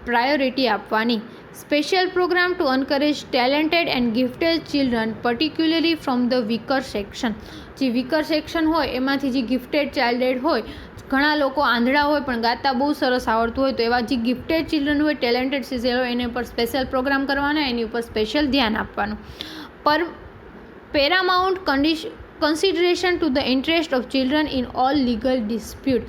Priority આપવાની. Special program to encourage talented and gifted children particularly from the weaker section. જે weaker section હોય એમાંથી જે gifted child હોય, ઘણા લોકો આંધળા હોય પણ ગાતા બહુ સરસ આવડતું હોય, તો એવા જે ગિફ્ટેડ ચિલ્ડ્રન હોય, ટેલેન્ટેડ ચિલ્ડ્રન હોય, એના પર સ્પેશિયલ પ્રોગ્રામ કરવાના, એની ઉપર સ્પેશિયલ ધ્યાન આપવાનું. પર paramount consideration to the interest of children in all legal dispute.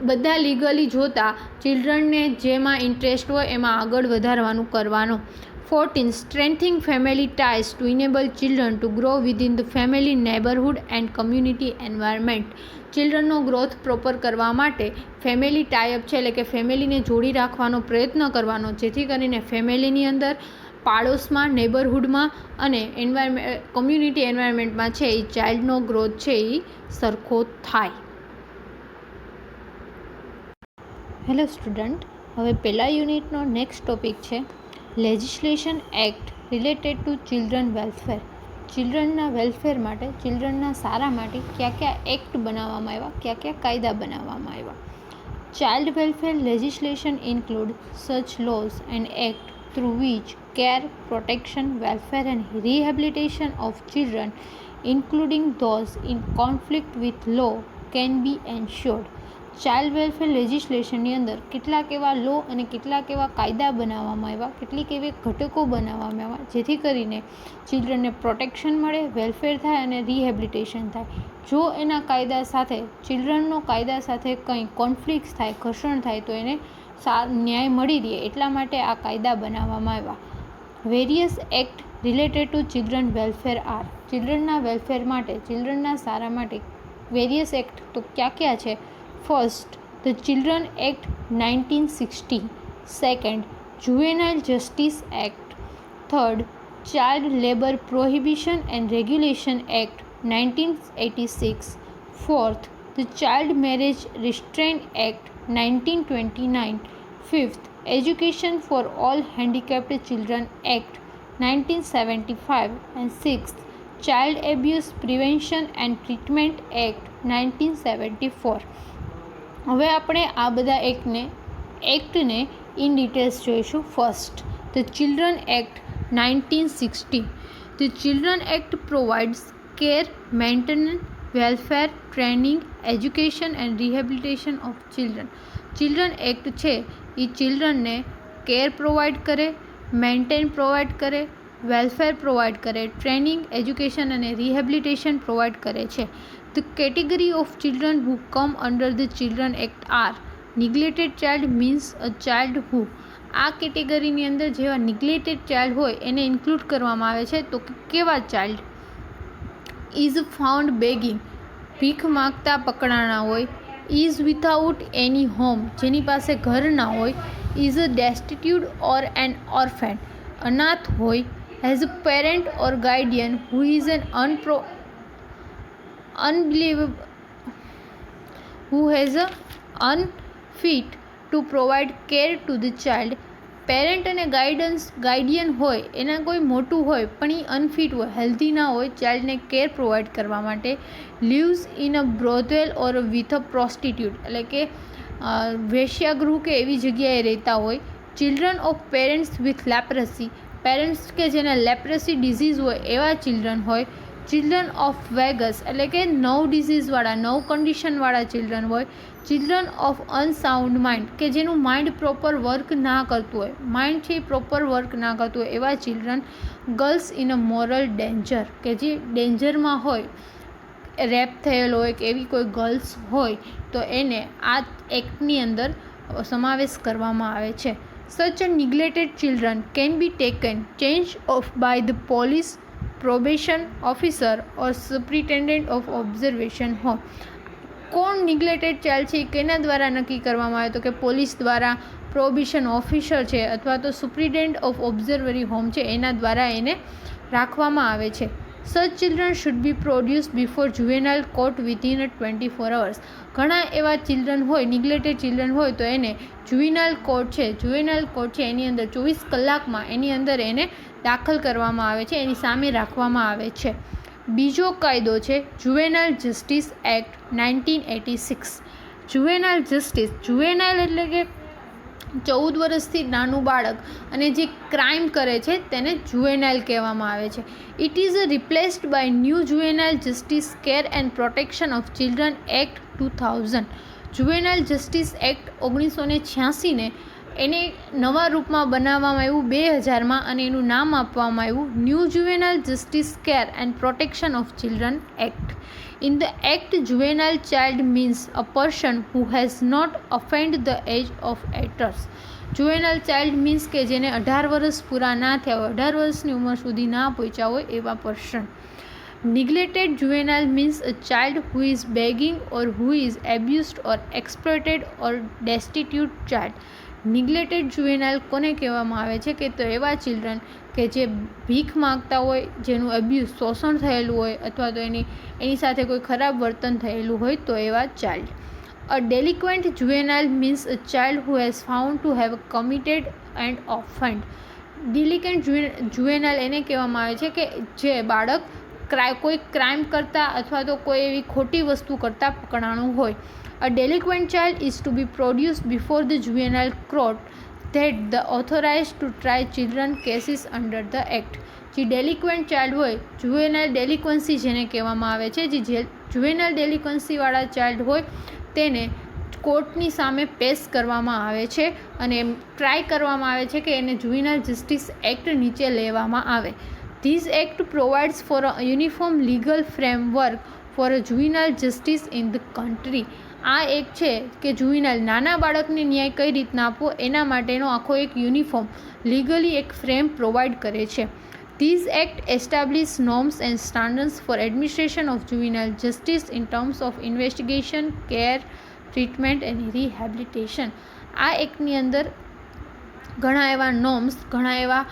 બધા લીગલી જોતા ચિલ્ડ્રનને જેમાં ઇન્ટરેસ્ટ હોય એમાં આગળ વધારવાનું કરવાનું. 14. Strengthening family ties to enable children to grow within the family, neighbourhood and community environment. ચિલ્ડ્રનનો ગ્રોથ પ્રોપર કરવા માટે ફેમિલી ટાઈઅપ છે, એટલે કે ફેમિલીને જોડી રાખવાનો પ્રયત્ન કરવાનો, જેથી કરીને ફેમિલીની અંદર, પાડોશમાં, નેબરહુડમાં અને કમ્યુનિટી એન્વાયરમેન્ટમાં છે એ ચાઇલ્ડનો ગ્રોથ છે એ સરખો થાય. હેલો સ્ટુડન્ટ, હવે પહેલા યુનિટનો નેક્સ્ટ ટોપિક છે legislation act related to children welfare. ચિલ્ડ્રનના વેલફેર માટે, ચિલ્ડ્રનના સારા માટે કયા કયા એક્ટ બનાવવામાં આવ્યા, કયા કયા કાયદા બનાવવામાં આવ્યા. Child welfare legislation include such laws and act through which care, protection, welfare and rehabilitation of children, including those in conflict with law, can be ensured. Child welfare લેજિસ્લેશનની અંદર કેટલાક એવા લો અને કેટલાક એવા કાયદા બનાવવામાં આવ્યા, કેટલીક એવી ઘટકો બનાવવામાં આવ્યા, જેથી કરીને ચિલ્ડ્રનને પ્રોટેક્શન મળે, વેલફેર થાય અને રિહેબિલિટેશન થાય. જો એના કાયદા સાથે, ચિલ્ડ્રનનો કાયદા સાથે કંઈ કોન્ફ્લિક્ટ થાય, ઘર્ષણ થાય, તો એને ન્યાય મળી રહે, એટલા માટે આ કાયદા બનાવવામાં આવ્યા. Various act related to children welfare are. ચિલ્ડ્રનના વેલફેર માટે, ચિલ્ડ્રનના સારા માટે વેરિયસ એક્ટ તો ક્યાં ક્યાં છે? First, the children act 1960. Second, juvenile justice act. Third, child labour prohibition and regulation act 1986. Fourth, the child marriage restraint act 1929. Fifth, Education for All Handicapped Children Act 1975. And sixth, Child Abuse Prevention and Treatment Act 1974. હવે આપણે આ બધા એક્ટને in details જોઈશું. First, the children act 1960. The children act provides care, maintenance, welfare, training, education and rehabilitation of children. Children act છે એ ચિલ્ડ્રનને care provide કરે, મેન્ટેન પ્રોવાઈડ કરે, વેલફેર પ્રોવાઈડ કરે, ટ્રેનિંગ, એજ્યુકેશન અને રિહેબિલિટેશન પ્રોવાઈડ કરે છે. The category of children who come under the children act are neglected child means a child who. આ કેટેગરીની અંદર જેવા નિગ્લેક્ટેડ ચાઇલ્ડ હોય એને ઇન્ક્લુડ કરવામાં આવે છે. તો કેવા ચાઇલ્ડ? ઇઝ ફાઉન્ડ બેગિંગ, ભીખ માગતા પકડાણા હોય. ઇઝ વિથઆઉટ એની હોમ, જેની પાસે ઘર ના હોય. ઇઝ અ ડેસ્ટિટ્યુટ ઓર એન ઓર્ફેન, અનાથ હોય. Has a parent or Guardian who is an unfit to provide care to the child. Parent અને ગાર્ડિયન હોય, એના કોઈ મોટું હોય પણ એ અનફિટ હોય, હેલ્ધી ના હોય ચાઇલ્ડને કેર પ્રોવાઈડ કરવા માટે. Lives in a brothel or with a prostitute, એટલે કે વેશ્યાગૃહ કે એવી જગ્યાએ રહેતા હોય. Children of parents with leprosy, parents કે જેને લેપ્રસી ડિઝીઝ હોય એવા ચિલ્ડ્રન હોય. ચિલ્ડ્રન ઓફ વેગસ, એટલે કે ડિઝીઝવાળા, કન્ડિશનવાળા ચિલ્ડ્રન હોય. ચિલ્ડ્રન ઓફ અનસાઉન્ડ માઇન્ડ, કે જેનું માઇન્ડ પ્રોપર વર્ક ના કરતું હોય, માઇન્ડ છે પ્રોપર વર્ક ના કરતું હોય એવા children. Girls in a moral danger, કે જે ડેન્જરમાં હોય, રેપ થયેલ હોય કે એવી કોઈ ગર્લ્સ હોય તો એને આ એક્ટની અંદર સમાવેશ કરવામાં આવે છે. Such a neglected children can be taken change of by the police, probation officer or superintendent of observation home. કોણ નિગ્લેક્ટેડ ચાઇલ્ડ છે એ કેના દ્વારા નક્કી કરવામાં આવે? તો કે પોલીસ દ્વારા, પ્રોબેશન ઓફિસર છે અથવા તો સુપ્રિન્ટેન્ડન્ટ ઓફ ઓબ્ઝર્વરી હોમ છે એના દ્વારા એને રાખવામાં આવે છે. Such children should be produce before juvenile court within 24 hours. ઘણા એવા ચિલ્ડ્રન હોય, નિગ્લેક્ટેડ ચિલ્ડ્રન હોય તો એને જુવેનાઇલ કોર્ટ છે એની અંદર 24 કલાકમાં એની અંદર એને દાખલ કરવામાં આવે છે, એની સામે રાખવામાં આવે છે. બીજો કાયદો છે juvenile justice act 1986. Juvenile justice, juvenile એટલે કે 14 વર્ષથી નાનું બાળક અને જે ક્રાઇમ કરે છે તેને જુવેનાઇલ કહેવામાં આવે છે. It is replaced by new juvenile justice care and protection of children act 2000. Juvenile justice act 1986ને એને નવા રૂપમાં બનાવવામાં આવ્યું 2000માં અને એનું નામ આપવામાં આવ્યું new juvenile justice care and protection of children act. In the act, juvenile child means a person who has not attained the age of 18. Juvenile child means કે જેને 18 વર્ષ પૂરા ના થયા હોય, 18 વર્ષની ઉંમર સુધી ના પહોંચ્યા હોય એવા person. Neglected juvenile means a child who is begging or who is abused or exploited or destitute child. Neglected juvenile કોને કહેવામાં આવે છે કે તો એવા ચિલ્ડ્રન કે જે ભીખ માગતા હોય, જેનું અબ્યુઝ શોષણ થયેલું હોય અથવા તો એની સાથે કોઈ ખરાબ વર્તન થયેલું હોય તો એવા child. A delinquent juvenile means a child who has found to have committed and offend. Delinquent juvenile એને કહેવામાં આવે છે કે જે બાળક કોઈ ક્રાઇમ કરતા અથવા તો કોઈ એવી ખોટી વસ્તુ કરતા પકડાણું હોય. A delinquent child is to be produced before the juvenile court that the authorized to try children cases under the act. જે delinquent child હોય, juvenile delinquency જેને કહેવામાં આવે છે, જે juvenile delinquency વાળા child હોય તેને કોર્ટની સામે પેશ કરવામાં આવે છે અને ટ્રાય કરવામાં આવે છે કે એને juvenile justice act નીચે લેવામાં આવે. This act provides for a uniform legal framework for a juvenile justice in the country. આ એક છે કે જુવેનાઇલ નાના બાળકને ન્યાય કઈ રીતના આપવો એના માટેનો આખો એક યુનિફોર્મ લીગલી એક ફ્રેમ પ્રોવાઈડ કરે છે. This act establish norms and standards for administration of juvenile justice in terms of investigation, care, treatment and rehabilitation. આ એક્ટની અંદર ઘણા એવા નોર્મ્સ, ઘણા એવા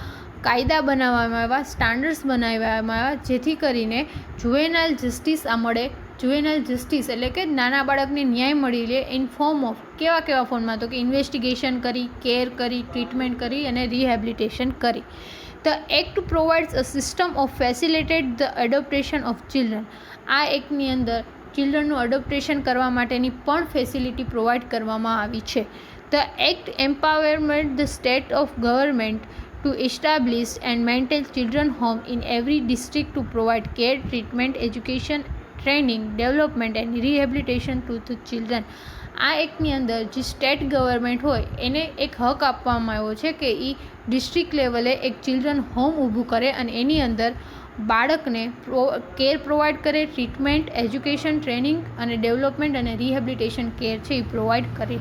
કાયદા બનાવવામાં આવ્યા, સ્ટાન્ડર્ડ્સ બનાવવામાં આવ્યા જેથી કરીને જુવેનાઇલ જસ્ટિસ આ મળે. જુવેનાઇલ જસ્ટિસ એટલે કે નાના બાળકને ન્યાય મળી લે ઇન ફોર્મ ઓફ કેવા ફોર્મમાં, તો કે ઇન્વેસ્ટિગેશન કરી, કેર કરી, ટ્રીટમેન્ટ કરી અને રિહેબિલિટેશન કરી. The act provides a system of facilitate the adoption of children. આ એક્ટની અંદર ચિલ્ડ્રનનું એડોપ્ટેશન કરવા માટેની પણ ફેસિલિટી પ્રોવાઈડ કરવામાં આવી છે. The act empowerment the state of government to establish and maintain children home in every district to provide care, treatment, education, training, development and rehabilitation to the children. આ એક્ટની અંદર જે સ્ટેટ ગવર્મેન્ટ હોય એને એક હક આપવામાં આવ્યો છે કે એ ડિસ્ટ્રિક્ટ લેવલે એક ચિલ્ડ્રન હોમ ઊભું કરે અને એની અંદર બાળકને કેર પ્રોવાઈડ કરે, ટ્રીટમેન્ટ, એજ્યુકેશન, ટ્રેનિંગ અને ડેવલપમેન્ટ અને રિહેબિલિટેશન કેર છે એ પ્રોવાઈડ કરે.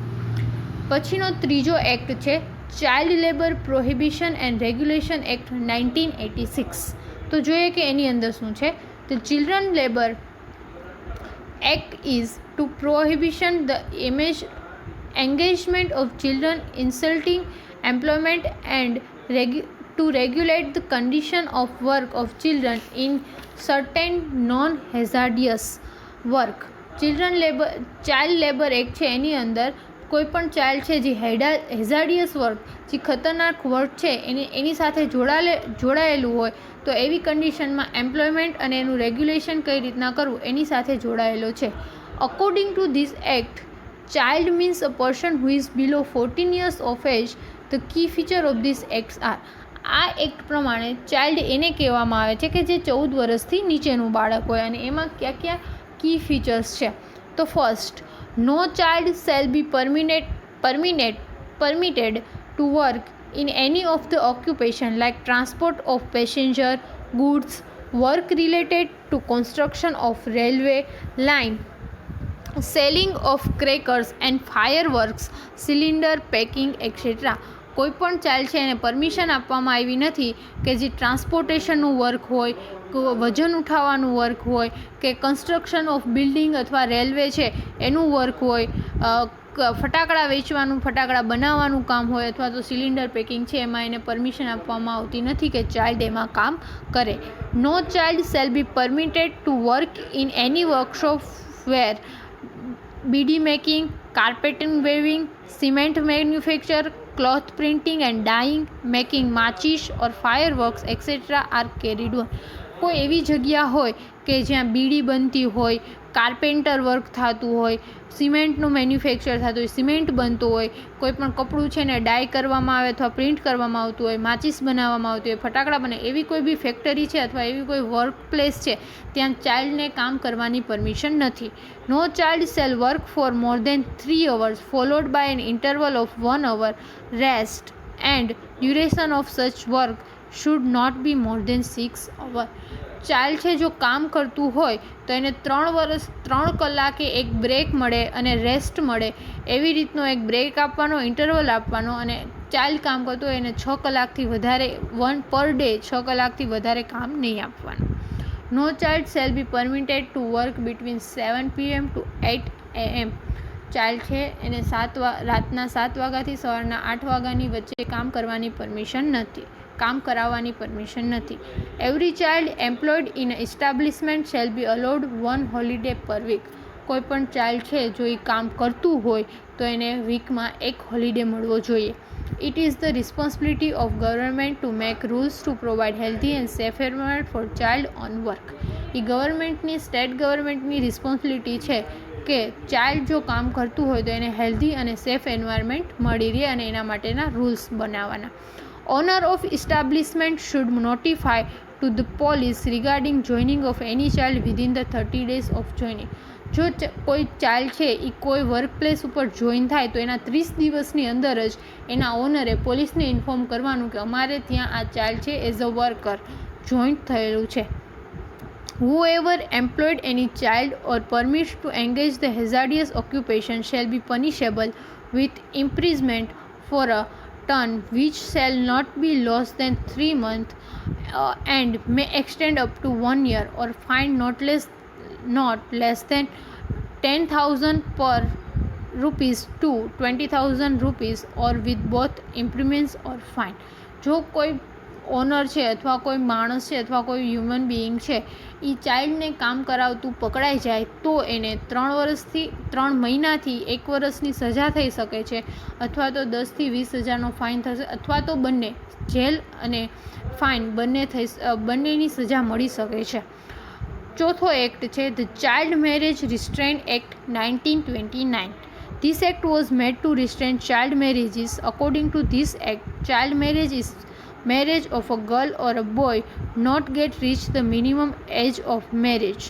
પછીનો ત્રીજો એક્ટ છે child labour prohibition and regulation act 1986. તો જોઈએ કે એની અંદર શું છે. તો children labour act is to prohibition the engagement of children, insulting employment and to regulate the condition of work of children in certain non-hazardous work. Child labour act છે એની અંદર કોઈ પણ ચાઇલ્ડ છે જે હેઝાર્ડિયસ વર્ક, જે ખતરનાક વર્ક છે એની સાથે જોડાયેલું હોય તો એવી કન્ડિશનમાં એમ્પ્લોયમેન્ટ અને એનું રેગ્યુલેશન કઈ રીતના કરવું એની સાથે જોડાયેલો છે. According to this act, child means a person who is below 14 years of age. The key feature of these acts are. આ એક્ટ પ્રમાણે ચાઇલ્ડ એને કહેવામાં આવે છે કે જે 14 વર્ષથી નીચેનું બાળક હોય અને એમાં કયા કયા કી ફીચર્સ છે. તો first, no child shall be permitted to work in any of the occupation like transport of passenger, goods, work related to construction of railway line, selling of crackers and fireworks, cylinder packing etc. કોઈ પણ child છે એને permission આપવામાં આવી નથી કે જે ટ્રાન્સપોર્ટેશનનું work હોય, વજન ઉઠાવવાનું વર્ક હોય કે કન્સ્ટ્રક્શન ઓફ બિલ્ડિંગ અથવા રેલવે છે એનું વર્ક હોય, ફટાકડા વેચવાનું, ફટાકડા બનાવવાનું કામ હોય અથવા તો સિલિન્ડર પેકિંગ છે એમાં એને પરમિશન આપવામાં આવતી નથી કે ચાઇલ્ડ એમાં કામ કરે. No child shall be permitted to work in any workshop where bead making, carpeting weaving, cement manufacture, cloth printing and dyeing, making matches or fireworks etc. are carried on. કોઈ એવી જગ્યા હોય કે જ્યાં બીડી બનતી હોય, કાર્પેન્ટર વર્ક થતું હોય, સિમેન્ટનું મેન્યુફેક્ચર થતું હોય, સિમેન્ટ બનતું હોય, કોઈ પણ કપડું છે ને ડાય કરવામાં આવે અથવા પ્રિન્ટ કરવામાં આવતું હોય, માચીસ બનાવવામાં આવતી હોય, ફટાકડા બને, એવી કોઈ બી ફેક્ટરી છે અથવા એવી કોઈ વર્ક પ્લેસ છે ત્યાં ચાઇલ્ડને કામ કરવાની પરમિશન નથી. No child shall work for more than 3 hours followed by an interval of 1 hour rest and duration of such work should not be more than 6 hours. Child છે જો કામ કરતું હોય તો એને 3 કલાકે એક બ્રેક મળે અને રેસ્ટ મળે, એવી રીતનો એક બ્રેક આપવાનો, ઇન્ટરવલ આપવાનો. અને ચાઇલ્ડ કામ કરતું હોય એને 6 કલાકથી વધારે પર ડે 6 કલાકથી વધારે કામ નહીં આપવાનું. No child shall be permitted to work between 7 PM to 8 AM. Child છે એને રાતના 7 વાગ્યાથી સવારના 8 વાગ્યાની વચ્ચે કામ કરવાની પરમિશન નથી, કામ કરાવવાની પરમિશન નથી. Every child employed in establishment shall be allowed 1 holiday પર વીક. કોઈ પણ ચાઇલ્ડ છે જો એ કામ કરતું હોય તો એને વીકમાં 1 હોલિડે મળવો જોઈએ. It is the responsibility of government to make rules to provide healthy and safe environment for child on work. એ સ્ટેટ ગવર્મેન્ટની રિસ્પોન્સિબિલિટી છે કે ચાઇલ્ડ જો કામ કરતું હોય તો એને હેલ્ધી અને સેફ એન્વાયરમેન્ટ મળી રહે અને એના માટેના રૂલ્સ બનાવવાના. Owner of establishment should notify to the police regarding joining of any child within the 30 days of joining. જો કોઈ ચાઇલ્ડ છે એ કોઈ વર્ક પ્લેસ ઉપર જોઈન થાય તો એના 30 દિવસની અંદર જ એના ઓનરે પોલીસને ઇન્ફોર્મ કરવાનું કે અમારે ત્યાં આ ચાઇલ્ડ છે એઝ અ વર્કર જોઈન્ટ થયેલું છે. Whoever employed any child or permits to engage the hazardous occupation shall be punishable with imprisonment for a term which shall not be less than 3 months and may extend up to 1 year, or fine not less than 10,000 rupees to 20,000 rupees, or with both imprisonment or fine. જો કોઈ honour છે અથવા કોઈ માણસ છે અથવા કોઈ human being છે એ ચાઇલ્ડને કામ કરાવતું પકડાઈ જાય તો એને 3 મહિનાથી 1 વર્ષની સજા થઈ શકે છે, અથવા તો 10 થી 20,000નો ફાઇન થશે, અથવા તો બંને જેલ અને ફાઇન બંનેની સજા મળી શકે છે. ચોથો એક્ટ છે the child marriage restrain act 1929. This act was made to restrain child marriages. According to this act, child marriage is marriage of a girl or a boy not yet reached the minimum age of marriage.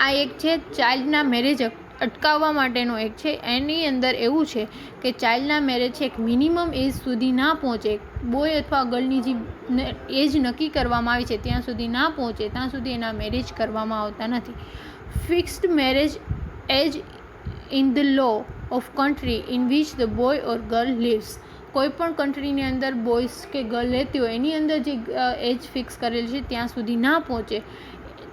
આ એક છે ચાઇલ્ડના marriage અટકાવવા માટેનો એક છે. એની અંદર એવું છે કે ચાઇલ્ડના મેરેજ છે એક મિનિમમ એજ સુધી ના પહોંચે, બોય અથવા ગર્લની જે એજ નક્કી કરવામાં આવી છે ત્યાં સુધી ના પહોંચે ત્યાં સુધી એના મેરેજ કરવામાં આવતા નથી. Fixed marriage age in the law of country in which the boy or girl lives. કોઈ પણ કન્ટ્રીની અંદર બોયઝ કે ગર્લ રહેતી હોય એની અંદર જે એજ ફિક્સ કરેલી છે ત્યાં સુધી ના પહોંચે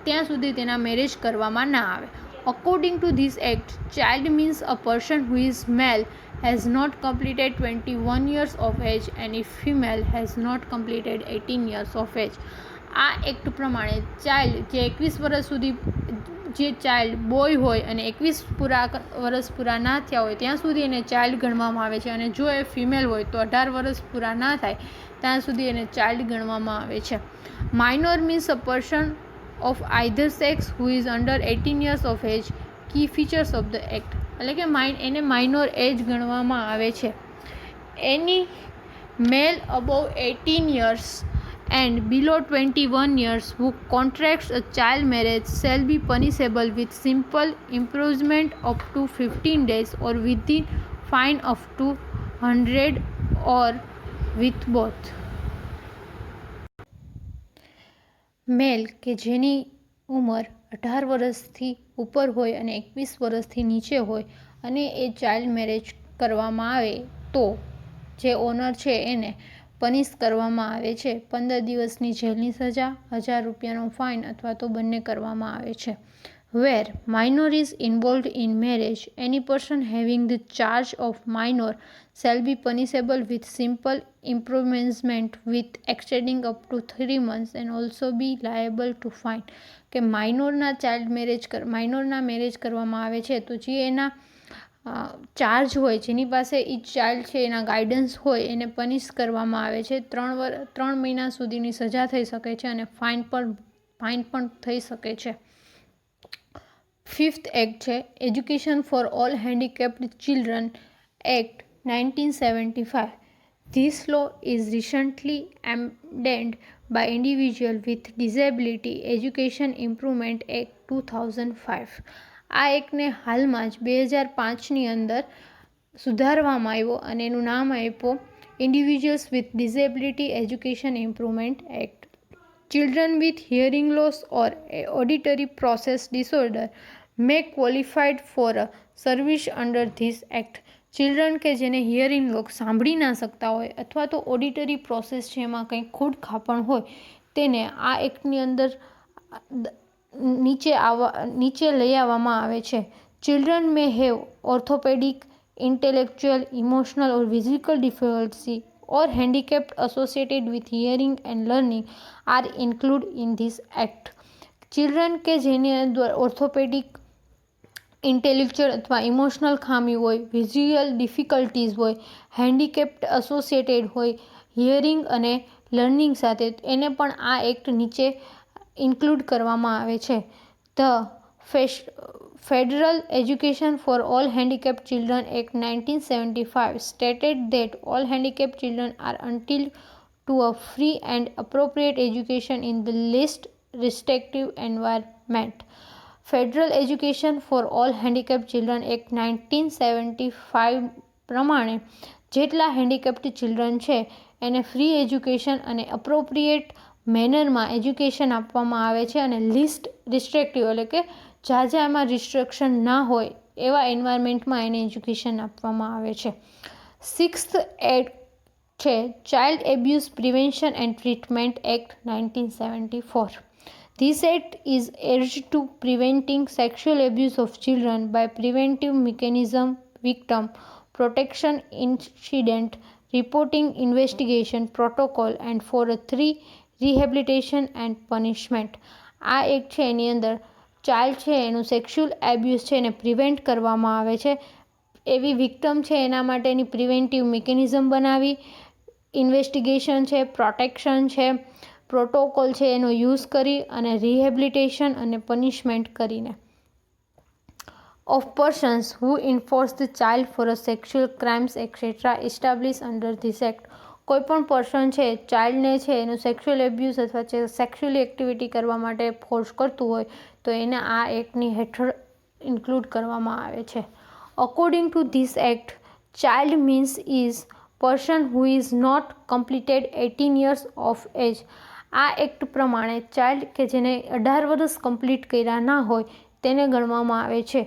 ત્યાં સુધી તેના મેરેજ કરવામાં ના આવે. According to this act, child means a person who is male has not completed 21 years of age and if female has not completed 18 years of age. આ એક્ટ પ્રમાણે ચાઇલ્ડ જે 21 વર્ષ સુધી જે ચાઇલ્ડ બોય હોય અને 21 વર્ષ પૂરા ના થયા હોય ત્યાં સુધી એને ચાઇલ્ડ ગણવામાં આવે છે, અને જો એ ફિમેલ હોય તો 18 વર્ષ પૂરા ના થાય ત્યાં સુધી એને ચાઇલ્ડ ગણવામાં આવે છે. Minor means a person of either sex who is under 18 years of age. Key features of the act, એટલે કે એને માઇનોર એજ ગણવામાં આવે છે. Any male above 18 years and below 21 years who contracts a child marriage shall be punishable with simple imprisonment up to 15 days or with the fine up to 100 or with both. મેલ કે જેની ઉંમર 18 વર્ષથી ઉપર હોય અને 21 વર્ષથી નીચે હોય અને એ ચાઇલ્ડ મેરેજ કરવામાં આવે તો જે ઓનર છે એને પનિશ કરવામાં આવે છે. 15 દિવસની જેલની સજા, 1,000 રૂપિયાનો ફાઇન અથવા તો બંને કરવામાં આવે છે. Where minor is involved in marriage, any person having the charge of minor shall be punishable with simple improvement with extending up to 3 months and also be liable to fine. કે માઇનોરના marriage કરવામાં આવે છે તો જે એના charge હોય, જેની પાસે એ ચાઇલ્ડ છે એના ગાઈડન્સ હોય એને પનિશ કરવામાં આવે છે. 3 મહિના સુધીની સજા થઈ શકે છે અને ફાઇન પણ થઈ શકે છે. ફિફ્થ એક્ટ છે education for all handicapped children act 1975. This law is recently amended by Individual with Disability Education Improvement Act 2005. આ એક્ટને હાલમાં જ 2005ની અંદર સુધારવામાં આવ્યો અને એનું નામ આપ્યો individuals with disability education improvement act. Children with hearing loss or auditory process disorder may qualified for a service under this act. Children કે જેને હિયરિંગ લોસ સાંભળી ના શકતા હોય અથવા તો ઓડિટરી પ્રોસેસ છે એમાં કંઈ ખોડ ખાપણ હોય તેને આ એક્ટની અંદર નીચે લઈ આવવામાં આવે છે. Children May have orthopaedic, intellectual, emotional or physical difficulty or handicap associated with hearing and learning are included in this act. Children કે જેની અંદર ઓર્થોપેડિક, ઇન્ટેલેક્ચ્યુઅલ અથવા ઇમોશનલ ખામી હોય, વિઝ્યુઅલ ડિફિકલ્ટીઝ હોય, હેન્ડીકેપ્ડ એસોસિએટેડ હોય હિયરિંગ અને લર્નિંગ સાથે, એને પણ આ એક્ટ નીચે ઇન્ક્લુડ કરવામાં આવે છે. The federal education for all handicapped children act 1975 stated that all handicapped children are entitled to a free and appropriate education in the least restrictive environment. Federal education for all handicapped children act 1975 પ્રમાણે જેટલા handicapped children છે એને free education અને appropriate મેનરમાં education આપવામાં આવે છે અને list રિસ્ટ્રિક્ટિવ એટલે કે જ્યાં એમાં રિસ્ટ્રિક્શન ના હોય એવા એન્વાયરમેન્ટમાં એને એજ્યુકેશન આપવામાં આવે છે. સિક્સ્થ એક્ટ છે child abuse prevention and treatment act 1974. This act is aimed to preventing sexual abuse of children by preventive mechanism, victim protection, incident reporting, investigation protocol and for a 3 rehabilitation and punishment. આ એક છે એની અંદર child છે એનું sexual abuse છે એને prevent કરવામાં આવે છે. એવી વિક્ટમ છે એના માટેની પ્રિવેન્ટિવ મિકેનિઝમ બનાવી, ઇન્વેસ્ટિગેશન છે, પ્રોટેક્શન છે, પ્રોટોકોલ છે એનો યુઝ કરી અને રિહેબિલિટેશન અને પનિશમેન્ટ કરીને. Of persons who enforce the child for a sexual crimes etcetera establish under this act. કોઈપણ પર્સન છે ચાઇલ્ડને છે એનું સેક્સ્યુઅલ એબ્યુઝ અથવા સેક્સ્યુઅલી એક્ટિવિટી કરવા માટે ફોર્સ કરતું હોય તો એને આ એક્ટની હેઠળ ઇન્ક્લુડ કરવામાં આવે છે. According to this act, child means is person who is not completed 18 years of age. આ એક્ટ પ્રમાણે ચાઇલ્ડ કે જેને 18 વર્ષ કમ્પ્લીટ કર્યા ના હોય તેને ગણવામાં આવે છે.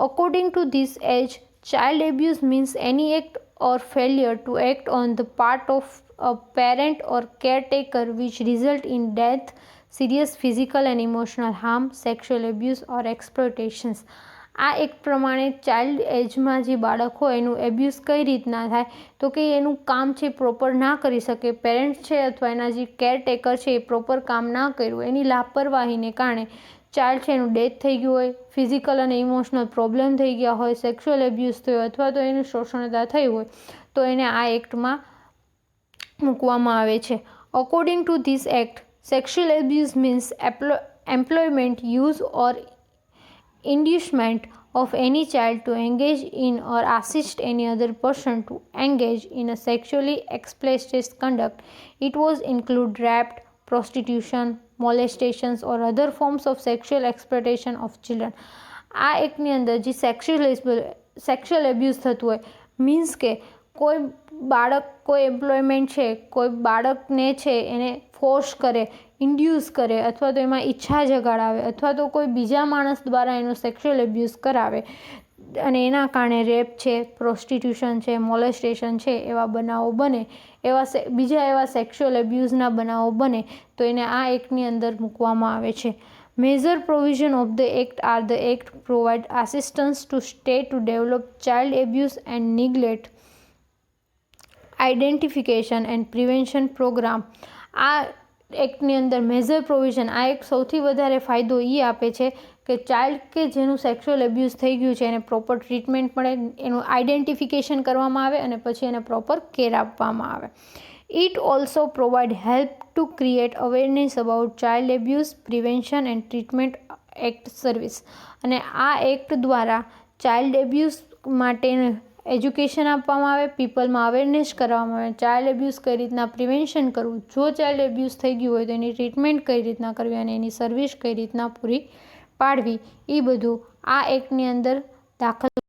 According to this age, child abuse means any act or failure to act on the part of a parent or caretaker which result in death, serious physical and emotional harm, sexual abuse or exploitations. આ એક પ્રમાણે child એજમાં જે બાળક હોય એનું abuse કઈ રીતના થાય તો કે એનું કામ છે પ્રોપર ના કરી શકે, પેરેન્ટ્સ છે અથવા એના જે કેરટેકર છે એ પ્રોપર કામ ના કર્યું, એની લાપરવાહીને કારણે ચાઇલ્ડ છે એનું ડેથ થઈ ગયું હોય, ફિઝિકલ અને ઇમોશનલ પ્રોબ્લેમ થઈ ગયા હોય, સેક્સ્યુઅલ એબ્યુઝ થયો અથવા તો એનું શોષણતા થઈ હોય તો એને આ એક્ટમાં મૂકવામાં આવે છે. According to this act, sexual abuse means employment, use or inducement of any child to engage in or assist any other person to engage in a sexually explicit conduct. It was include rape, prostitution, molestations or other forms of sexual exploitation of children. આ એકની અંદર જે sexual abuse થતું હોય means કે કોઈ બાળક કોઈ એમ્પ્લોયમેન્ટ છે, કોઈ બાળકને છે એને ફોર્સ કરે, ઇન્ડ્યુસ કરે અથવા તો એમાં ઈચ્છા જગાડાવે અથવા તો કોઈ બીજા માણસ દ્વારા એનો સેક્સ્યુઅલ એબ્યુઝ કરાવે અને એના કારણે રેપ છે, પ્રોસ્ટિટ્યુશન છે, મોલેસ્ટેશન છે એવા બનાવો બને, બીજા એવા સેક્સ્યુઅલ એબ્યુઝના બનાવો બને તો એને આ એક્ટની અંદર મૂકવામાં આવે છે. Major provision of the act are the act provide assistance to state to develop child abuse and neglect identification and prevention program. આ એક્ટની અંદર મેજર પ્રોવિઝન, આ એક સૌથી વધારે ફાયદો એ આપે છે કે ચાઇલ્ડ કે જેનું સેક્સ્યુઅલ એબ્યુઝ થઈ ગયું છે એને પ્રોપર ટ્રીટમેન્ટ મળે, એનું આઇડેન્ટિફિકેશન કરવામાં આવે અને પછી એને પ્રોપર કેર આપવામાં આવે. It also provide help to create awareness about child abuse, prevention and treatment act service. અને આ એક્ટ દ્વારા ચાઇલ્ડ એબ્યુઝ માટે એજ્યુકેશન આપવામાં આવે, પીપલમાં અવેરનેસ કરવામાં આવે, ચાઇલ્ડ એબ્યુઝ કઈ રીતના પ્રિવેન્શન કરવું, જો ચાઇલ્ડ એબ્યુઝ થઈ ગયું હોય તો એની ટ્રીટમેન્ટ કઈ રીતના કરવી અને એની સર્વિસ કઈ રીતના પૂરી પાડવી, એ બધું આ એક્ટની અંદર દાખલ